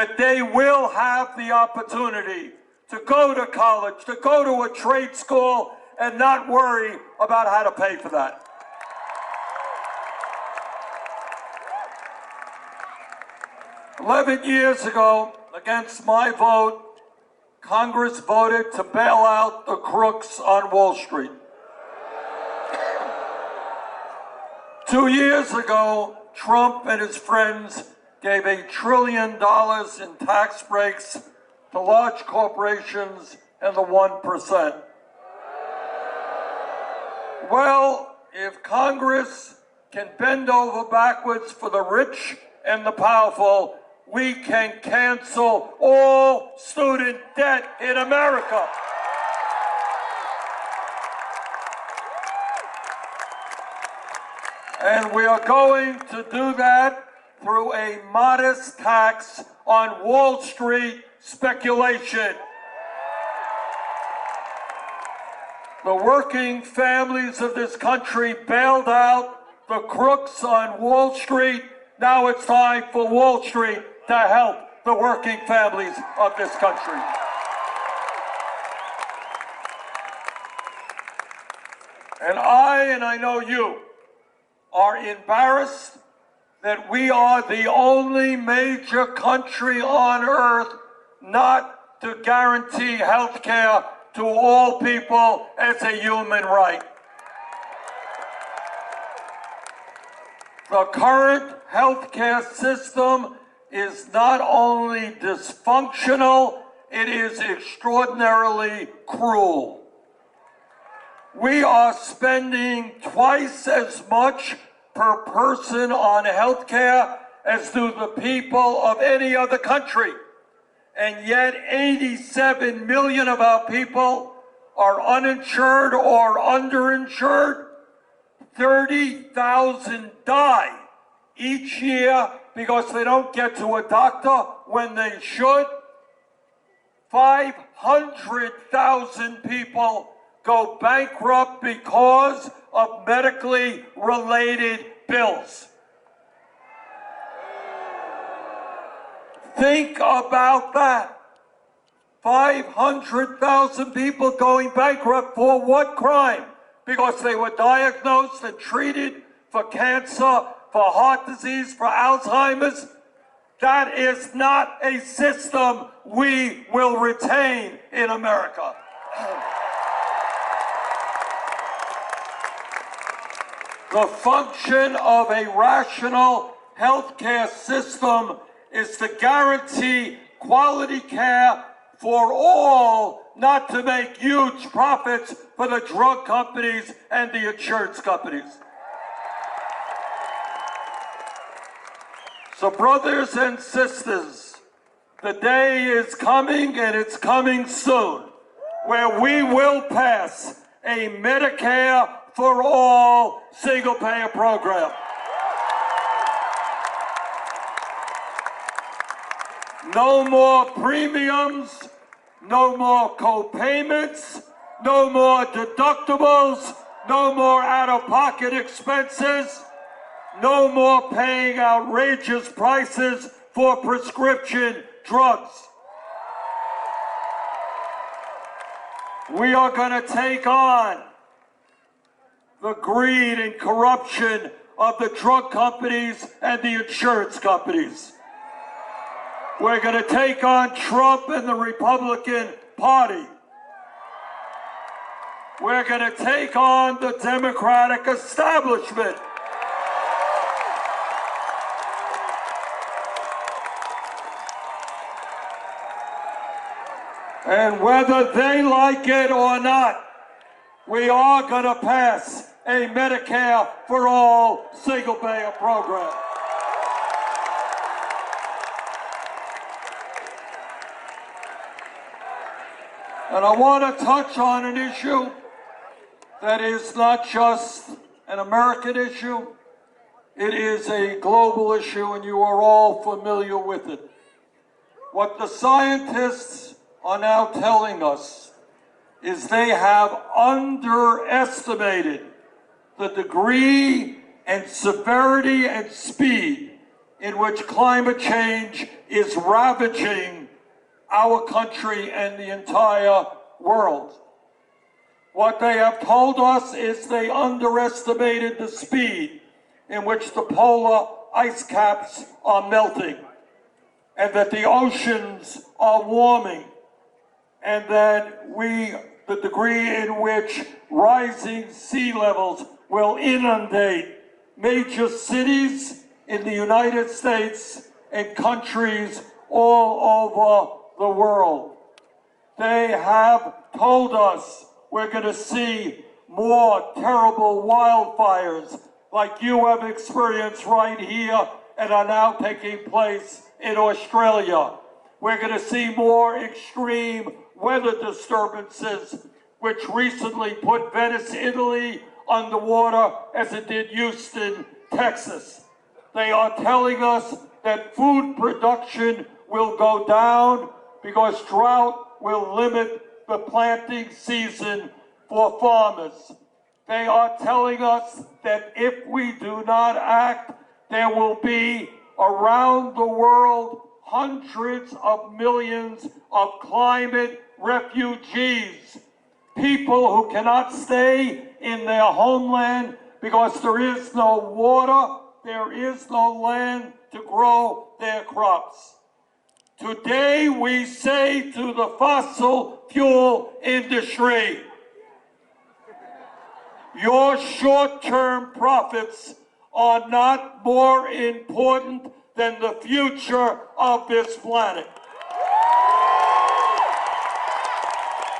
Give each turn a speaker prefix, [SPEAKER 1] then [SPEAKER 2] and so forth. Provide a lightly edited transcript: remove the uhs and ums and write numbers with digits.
[SPEAKER 1] that they will have the opportunity to go to college, to go to a trade school, and not worry about how to pay for that. "11 years ago, against my vote, Congress voted to bail out the crooks on Wall Street. 2 years ago, Trump and his friends gave $1 trillion in tax breaks to large corporations and the 1%. Well, if Congress can bend over backwards for the rich and the powerful, we can cancel all student debt in America. And we are going to do that through a modest tax on Wall Street speculation. The working families of this country bailed out the crooks on Wall Street. Now it's time for Wall Street to help the working families of this country. And I know you, are embarrassed that we are the only major country on earth not to guarantee health care to all people as a human right. The current health care system is not only dysfunctional, it is extraordinarily cruel. We are spending twice as much per person on health care as do the people of any other country. And yet 87 million of our people are uninsured or underinsured. 30,000 die each year because they don't get to a doctor when they should. 500,000 people go bankrupt because of medically related bills. Think about that. 500,000 people going bankrupt for what crime? Because they were diagnosed and treated for cancer, for heart disease, for Alzheimer's. That is not a system we will retain in America. The function of a rational healthcare system is to guarantee quality care for all, not to make huge profits for the drug companies and the insurance companies. So brothers and sisters, the day is coming, and it's coming soon, where we will pass a Medicare for all single-payer program. No more premiums, no more co-payments, no more deductibles, no more out-of-pocket expenses, no more paying outrageous prices for prescription drugs. We are going to take on the greed and corruption of the drug companies and the insurance companies. We're going to take on Trump and the Republican Party. We're going to take on the Democratic establishment. And whether they like it or not, we are going to pass a Medicare for all single-payer program. And I want to touch on an issue that is not just an American issue. It is a global issue, and you are all familiar with it. What the scientists are now telling us is they have underestimated the degree and severity and speed in which climate change is ravaging our country and the entire world. What they have told us is they underestimated the speed in which the polar ice caps are melting, and that the oceans are warming, and that the degree in which rising sea levels will inundate major cities in the United States and countries all over the world. They have told us we're going to see more terrible wildfires like you have experienced right here and are now taking place in Australia. We're going to see more extreme weather disturbances, which recently put Venice, Italy underwater as it did Houston, Texas. They are telling us that food production will go down because drought will limit the planting season for farmers. They are telling us that if we do not act, there will be around the world hundreds of millions of climate refugees, people who cannot stay in their homeland because there is no water, there is no land to grow their crops. Today we say to the fossil fuel industry, your short-term profits are not more important than the future of this planet.